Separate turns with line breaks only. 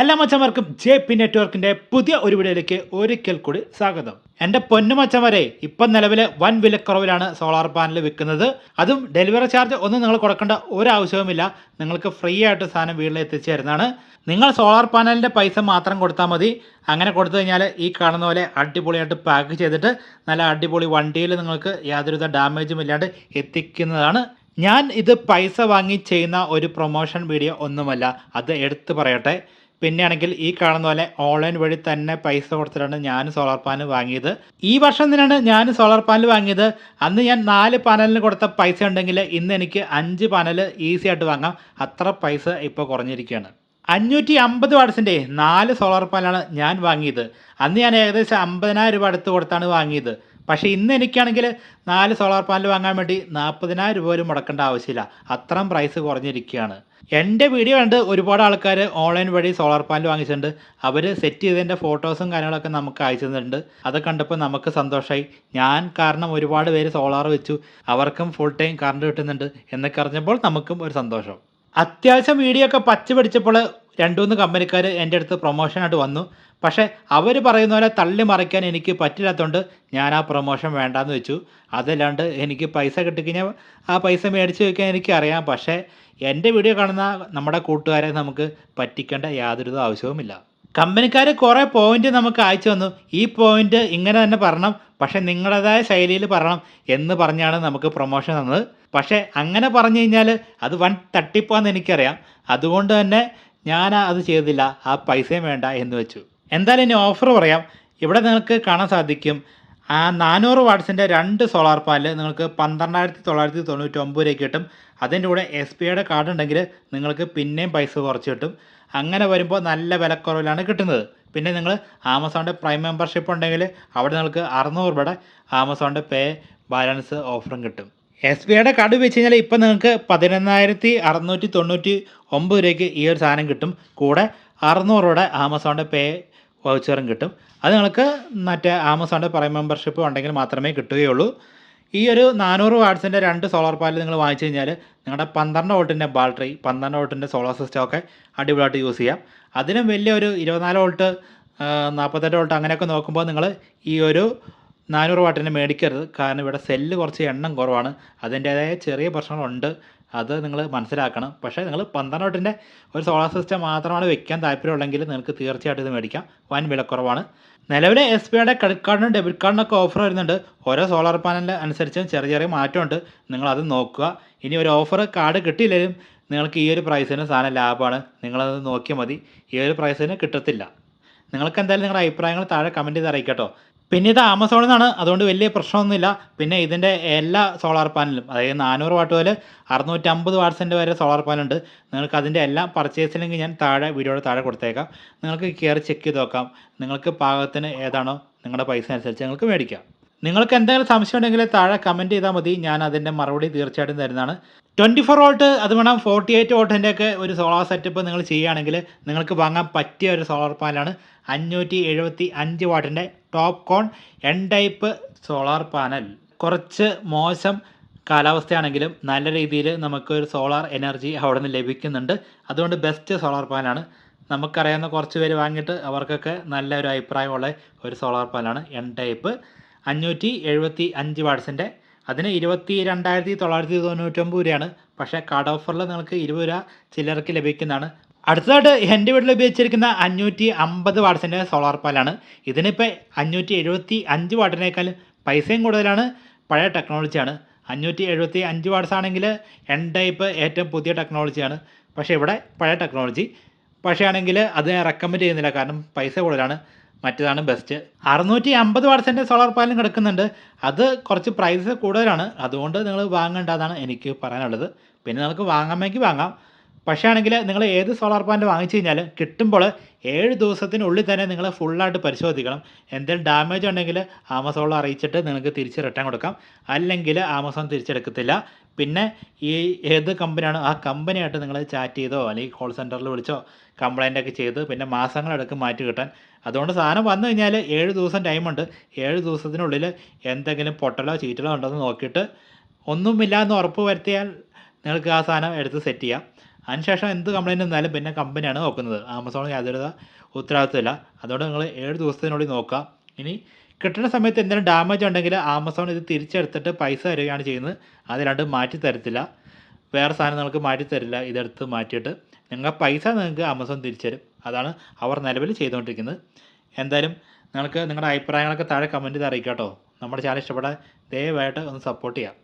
എല്ലാ മച്ചന്മാർക്കും J P നെറ്റ്വർക്കിന്റെ പുതിയ ഒരു വീഡിയോയിലേക്ക് ഒരിക്കൽ കൂടി സ്വാഗതം. എൻ്റെ പൊന്നു മച്ചന്മാരെ, ഇപ്പം നിലവിലെ വൻ വിലക്കുറവിലാണ് സോളാർ പാനൽ വിൽക്കുന്നത്. അതും ഡെലിവറി ചാർജ് ഒന്നും നിങ്ങൾ കൊടുക്കേണ്ട ഒരാവശ്യവുമില്ല. നിങ്ങൾക്ക് ഫ്രീ ആയിട്ട് സാധനം വീട്ടിൽ എത്തിച്ചു തരുന്നതാണ്. നിങ്ങൾ സോളാർ പാനലിൻ്റെ പൈസ മാത്രം കൊടുത്താൽ മതി. അങ്ങനെ കൊടുത്തു കഴിഞ്ഞാൽ ഈ കാണുന്ന പോലെ അടിപൊളിയായിട്ട് പാക്ക് ചെയ്തിട്ട് നല്ല അടിപൊളി വണ്ടിയിൽ നിങ്ങൾക്ക് യാതൊരുവിധ ഡാമേജും ഇല്ലാണ്ട് എത്തിക്കുന്നതാണ്. ഞാൻ ഇത് പൈസ വാങ്ങി ചെയ്യുന്ന ഒരു പ്രൊമോഷൻ വീഡിയോ ഒന്നുമല്ല, അത് എടുത്തു പറയട്ടെ. പിന്നെയാണെങ്കിൽ ഈ കാണുന്ന പോലെ ഓൺലൈൻ വഴി തന്നെ പൈസ കൊടുത്തിട്ടാണ് ഞാൻ സോളാർ പാനൽ വാങ്ങിയത്. ഈ വർഷം തന്നെയാണ് ഞാൻ സോളാർ പാനൽ വാങ്ങിയത്. അന്ന് ഞാൻ 4 പാനലിന് കൊടുത്ത പൈസ ഉണ്ടെങ്കിൽ ഇന്ന് എനിക്ക് 5 പാനൽ ഈസി ആയിട്ട് വാങ്ങാം. അത്ര പൈസ ഇപ്പോൾ കുറഞ്ഞിരിക്കുകയാണ്. 550 വാട്ട്സിൻ്റെ 4 സോളാർ പാനലാണ് ഞാൻ വാങ്ങിയത്. അന്ന് ഞാൻ ഏകദേശം 50,000 രൂപ അടുത്ത് കൊടുത്താണ് വാങ്ങിയത്. പക്ഷേ ഇന്ന് എനിക്കാണെങ്കിൽ 4 സോളാർ പാനൽ വാങ്ങാൻ വേണ്ടി 40,000 രൂപ പോലും മുടക്കേണ്ട ആവശ്യമില്ല. അത്രയും പ്രൈസ് കുറഞ്ഞിരിക്കുകയാണ്. എൻ്റെ വീഡിയോ കണ്ട് ഒരുപാട് ആൾക്കാർ ഓൺലൈൻ വഴി സോളാർ പാനൽ വാങ്ങിച്ചിട്ടുണ്ട്. അവർ സെറ്റ് ചെയ്തതിൻ്റെ ഫോട്ടോസും കാര്യങ്ങളൊക്കെ നമുക്ക് അയച്ചു തന്നിട്ടുണ്ട്. അത് കണ്ടപ്പോൾ നമുക്ക് സന്തോഷമായി. ഞാൻ കാരണം ഒരുപാട് പേര് സോളാർ വെച്ചു, അവർക്കും ഫുൾ ടൈം കറണ്ട് കിട്ടുന്നുണ്ട് എന്നൊക്കെ അറിഞ്ഞപ്പോൾ നമുക്കും ഒരു സന്തോഷം. അത്യാവശ്യം വീഡിയോ ഒക്കെ പച്ച പിടിച്ചപ്പോൾ 2-3 കമ്പനിക്കാർ എൻ്റെ അടുത്ത് പ്രൊമോഷനായിട്ട് വന്നു. പക്ഷേ അവർ പറയുന്ന പോലെ തള്ളി മറിക്കാൻ എനിക്ക് പറ്റില്ലാത്തതുകൊണ്ട് ഞാൻ ആ പ്രൊമോഷൻ വേണ്ടാന്ന് വെച്ചു. അതല്ലാണ്ട് എനിക്ക് പൈസ കിട്ടിക്കഴിഞ്ഞാൽ ആ പൈസ മേടിച്ച് വയ്ക്കാൻ എനിക്കറിയാം. പക്ഷേ എൻ്റെ വീഡിയോ കാണുന്ന നമ്മുടെ കൂട്ടുകാരെ നമുക്ക് പറ്റിക്കേണ്ട യാതൊരു ആവശ്യവുമില്ല. കമ്പനിക്കാർ കുറേ പോയിന്റ് നമുക്ക് അയച്ചു തന്നു. ഈ പോയിന്റ് ഇങ്ങനെ തന്നെ പറയണം, പക്ഷേ നിങ്ങളുടേതായ ശൈലിയിൽ പറയണം എന്ന് പറഞ്ഞാണ് നമുക്ക് പ്രൊമോഷൻ തന്നത്. പക്ഷേ അങ്ങനെ പറഞ്ഞു കഴിഞ്ഞാൽ അത് വൻ തട്ടിപ്പാന്ന് എനിക്കറിയാം. അതുകൊണ്ട് തന്നെ ഞാൻ അത് ചെയ്തില്ല, ആ പൈസയും വേണ്ട എന്ന് വെച്ചു. എന്തായാലും ഇനി ഓഫർ പറയാം. ഇവിടെ നിങ്ങൾക്ക് കാണാൻ സാധിക്കും, ആ 400 വാട്ട്സിൻ്റെ 2 സോളാർ പാനൽ നിങ്ങൾക്ക് 12,999 രൂപയ്ക്ക് കിട്ടും. അതിൻ്റെ കൂടെ SBIയുടെ കാർഡ് ഉണ്ടെങ്കിൽ നിങ്ങൾക്ക് പിന്നെയും പൈസ കുറച്ച് കിട്ടും. അങ്ങനെ വരുമ്പോൾ നല്ല വിലക്കുറവിലാണ് കിട്ടുന്നത്. പിന്നെ നിങ്ങൾ ആമസോണിൻ്റെ പ്രൈം മെമ്പർഷിപ്പ് ഉണ്ടെങ്കിൽ അവിടെ നിങ്ങൾക്ക് 600 രൂപയുടെ ആമസോണിൻ്റെ പേ ബാലൻസ് ഓഫറും കിട്ടും. SBIയുടെ കാർഡ് വെച്ച് കഴിഞ്ഞാൽ ഇപ്പം നിങ്ങൾക്ക് 11,699 രൂപയ്ക്ക് ഈ ഒരു സാധനം കിട്ടും. കൂടെ 600 രൂപയുടെ ആമസോണിൻ്റെ പേ വൗച്ചറും കിട്ടും. അത് നിങ്ങൾക്ക് മറ്റേ ആമസോണിൻ്റെ പ്രൈം മെമ്പർഷിപ്പ് ഉണ്ടെങ്കിൽ മാത്രമേ കിട്ടുകയുള്ളൂ. ഈ ഒരു 400 വാട്ട്സിൻ്റെ 2 സോളാർ പാനൽ നിങ്ങൾ വാങ്ങിച്ചു കഴിഞ്ഞാൽ നിങ്ങളുടെ 12 വോൾട്ടിൻ്റെ ബാറ്ററി, 12 വോൾട്ടിൻ്റെ സോളാർ സിസ്റ്റം ഒക്കെ അടിപൊളിയായിട്ട് യൂസ് ചെയ്യാം. അതിനും വലിയ ഒരു 24 വോൾട്ട് 48 വോൾട്ട് അങ്ങനെയൊക്കെ നോക്കുമ്പോൾ നിങ്ങൾ ഈ ഒരു 400 വാട്ടിൻ്റെ മേടിക്കരുത്. കാരണം ഇവിടെ സെല്ല് കുറച്ച് എണ്ണം കുറവാണ്. അതിൻ്റേതായ ചെറിയ പ്രശ്നങ്ങളുണ്ട്, അത് നിങ്ങൾ മനസ്സിലാക്കണം. പക്ഷേ നിങ്ങൾ 12 വോട്ടിൻ്റെ ഒരു സോളാർ സിസ്റ്റം മാത്രമാണ് വെക്കാൻ താല്പര്യമുള്ളെങ്കിൽ നിങ്ങൾക്ക് തീർച്ചയായിട്ടും ഇത് മേടിക്കാം. വൻ വിലക്കുറവാണ്. നിലവിലെ SBIയുടെ ക്രെഡിറ്റ് കാർഡിനും ഡെബിറ്റ് കാർഡിനൊക്കെ ഓഫർ വരുന്നുണ്ട്. ഓരോ സോളാർ പാനൽ അനുസരിച്ച് ചെറിയ ചെറിയ മാറ്റമുണ്ട്, നിങ്ങളത് നോക്കുക. ഇനി ഒരു ഓഫർ കാർഡ് കിട്ടിയില്ലെങ്കിലും നിങ്ങൾക്ക് ഈ ഒരു പ്രൈസിന് സാധനം ലാഭമാണ്. നിങ്ങളത് നോക്കിയാൽ മതി. ഈ ഒരു പ്രൈസിന് കിട്ടത്തില്ല. നിങ്ങൾക്ക് എന്തായാലും നിങ്ങളുടെ അഭിപ്രായങ്ങൾ താഴെ കമൻറ്റ് ചെയ്ത് അറിയിക്കട്ടോ. പിന്നെ ഇത് ആമസോണിൽ നിന്നാണ്, അതുകൊണ്ട് വലിയ പ്രശ്നമൊന്നുമില്ല. പിന്നെ ഇതിൻ്റെ എല്ലാ സോളാർ പാനലും, അതായത് 400 വാട്ട് മുതൽ 650 വാട്ട്സിൻ്റെ വരെ സോളാർ പാനലുണ്ട്. നിങ്ങൾക്ക് അതിൻ്റെ എല്ലാം പർച്ചേസ് ലിങ്ക് ഞാൻ വീഡിയോയുടെ താഴെ കൊടുത്തേക്കാം. നിങ്ങൾക്ക് കയറി ചെക്ക് ചെയ്ത് നോക്കാം. നിങ്ങൾക്ക് പാകത്തിന് ഏതാണോ നിങ്ങളുടെ പൈസ അനുസരിച്ച് നിങ്ങൾക്ക് മേടിക്കാം. നിങ്ങൾക്ക് എന്തെങ്കിലും സംശയം ഉണ്ടെങ്കിൽ താഴെ കമൻറ്റ് ചെയ്താൽ മതി, ഞാൻ അതിൻ്റെ മറുപടി തീർച്ചയായിട്ടും തരുന്നതാണ്. 24 വോൾട്ട് അത് വേണം 48 വോട്ടിൻ്റെയൊക്കെ ഒരു സോളാർ സെറ്റപ്പ് നിങ്ങൾ ചെയ്യുകയാണെങ്കിൽ നിങ്ങൾക്ക് വാങ്ങാൻ പറ്റിയ ഒരു സോളാർ പാനലാണ് 575 വാട്ടിൻ്റെ ടോപ്പ് കോൺ N ടൈപ്പ് സോളാർ പാനൽ. കുറച്ച് മോശം കാലാവസ്ഥയാണെങ്കിലും നല്ല രീതിയിൽ നമുക്കൊരു സോളാർ എനർജി അവിടെ നിന്ന് ലഭിക്കുന്നുണ്ട്. അതുകൊണ്ട് ബെസ്റ്റ് സോളാർ പാനലാണ്. നമുക്കറിയാവുന്ന കുറച്ച് പേര് വാങ്ങിയിട്ട് അവർക്കൊക്കെ നല്ല ഒരു അഭിപ്രായമുള്ള ഒരു സോളാർ പാനലാണ് N ടൈപ്പ് 575 വാട്ട്സിൻ്റെ. അതിന് 22,999 രൂപയാണ്. പക്ഷേ കാർഡ് ഓഫറിൽ നിങ്ങൾക്ക് 20 രൂപ ചില്ലറക്ക് ലഭിക്കുന്നതാണ്. അടുത്തതായിട്ട് എൻ്റെ വീട്ടിൽ ഉപയോഗിച്ചിരിക്കുന്ന 550 വാട്ട്സിൻ്റെ സോളാർ പാനലാണ്. ഇതിനിപ്പോൾ 575 വാട്ടിനേക്കാളും പൈസയും കൂടുതലാണ്. പഴയ ടെക്നോളജിയാണ്. 575 വാട്ട്സ് ആണെങ്കിൽ N ടൈപ്പ് ഏറ്റവും പുതിയ ടെക്നോളജിയാണ്. പക്ഷേ ഇവിടെ പഴയ ടെക്നോളജി. പക്ഷേ ആണെങ്കിൽ അത് ഞാൻ റെക്കമെൻഡ് ചെയ്യുന്നില്ല, കാരണം പൈസ കൂടുതലാണ്. മറ്റേതാണ് ബെസ്റ്റ്. 650 വാട്ട്സിൻ്റെ സോളാർ പാനലും കിടക്കുന്നുണ്ട്. അത് കുറച്ച് പ്രൈസ് കൂടുതലാണ്, അതുകൊണ്ട് നിങ്ങൾ വാങ്ങേണ്ടതാണ് എനിക്ക് പറയാനുള്ളത്. പിന്നെ നിങ്ങൾക്ക് വാങ്ങാമെങ്കിൽ വാങ്ങാം. പക്ഷേ ആണെങ്കിൽ നിങ്ങൾ ഏത് സോളാർ പാനൽ വാങ്ങിച്ചു കഴിഞ്ഞാലും കിട്ടുമ്പോൾ 7 ദിവസത്തിനുള്ളിൽ തന്നെ നിങ്ങൾ ഫുള്ളായിട്ട് പരിശോധിക്കണം. എന്തെങ്കിലും ഡാമേജ് ഉണ്ടെങ്കിൽ ആമസോണിൽ അറിയിച്ചിട്ട് നിങ്ങൾക്ക് തിരിച്ച് റിട്ടേൺ കൊടുക്കാം. അല്ലെങ്കിൽ ആമസോൺ തിരിച്ചെടുക്കത്തില്ല. പിന്നെ ഈ ഏത് കമ്പനിയാണോ ആ കമ്പനിയായിട്ട് നിങ്ങൾ ചാറ്റ് ചെയ്തോ അല്ലെങ്കിൽ കോൾ സെൻറ്ററിൽ വിളിച്ചോ കംപ്ലൈൻ്റൊക്കെ ചെയ്ത് പിന്നെ മാസങ്ങളെടുക്കും മാറ്റി കിട്ടാൻ. അതുകൊണ്ട് സാധനം വന്നു കഴിഞ്ഞാൽ 7 ദിവസം ടൈമുണ്ട്. 7 ദിവസത്തിനുള്ളിൽ എന്തെങ്കിലും പൊട്ടലോ ചീറ്റലോ ഉണ്ടോ എന്ന് നോക്കിയിട്ട് ഒന്നുമില്ല എന്ന് ഉറപ്പ് വരുത്തിയാൽ നിങ്ങൾക്ക് ആ സാധനം എടുത്ത് സെറ്റ് ചെയ്യാം. അതിനുശേഷം എന്ത് കംപ്ലയിൻറ്റ് വന്നാലും പിന്നെ കമ്പനിയാണ് നോക്കുന്നത്. ആമസോൺ യാതൊരു ഉത്തരവാദിത്തമില്ല. അതുകൊണ്ട് നിങ്ങൾ 7 ദിവസത്തിനുള്ളിൽ നോക്കുക. ഇനി കിട്ടുന്ന സമയത്ത് എന്തെങ്കിലും ഡാമേജ് ഉണ്ടെങ്കിൽ ആമസോൺ ഇത് തിരിച്ചെടുത്തിട്ട് പൈസ തരികയാണ് ചെയ്യുന്നത്. അതല്ലാണ്ട് മാറ്റി തരത്തില്ല. വേറെ സാധനം നിങ്ങൾക്ക് മാറ്റി തരില്ല. ഇതെടുത്ത് മാറ്റിയിട്ട് നിങ്ങളുടെ പൈസ നിങ്ങൾക്ക് ആമസോൺ തിരിച്ചു തരും. അതാണ് അവർ നിലവിൽ ചെയ്തുകൊണ്ടിരിക്കുന്നത്. എന്തായാലും നിങ്ങൾക്ക് നിങ്ങളുടെ അഭിപ്രായങ്ങളൊക്കെ താഴെ കമൻറ്റ് ചെയ്ത് അറിയിക്കാം കേട്ടോ. നമ്മുടെ ചാനൽ ഇഷ്ടപ്പെട്ടാൽ ദയവായിട്ട് ഒന്ന് സപ്പോർട്ട് ചെയ്യുക.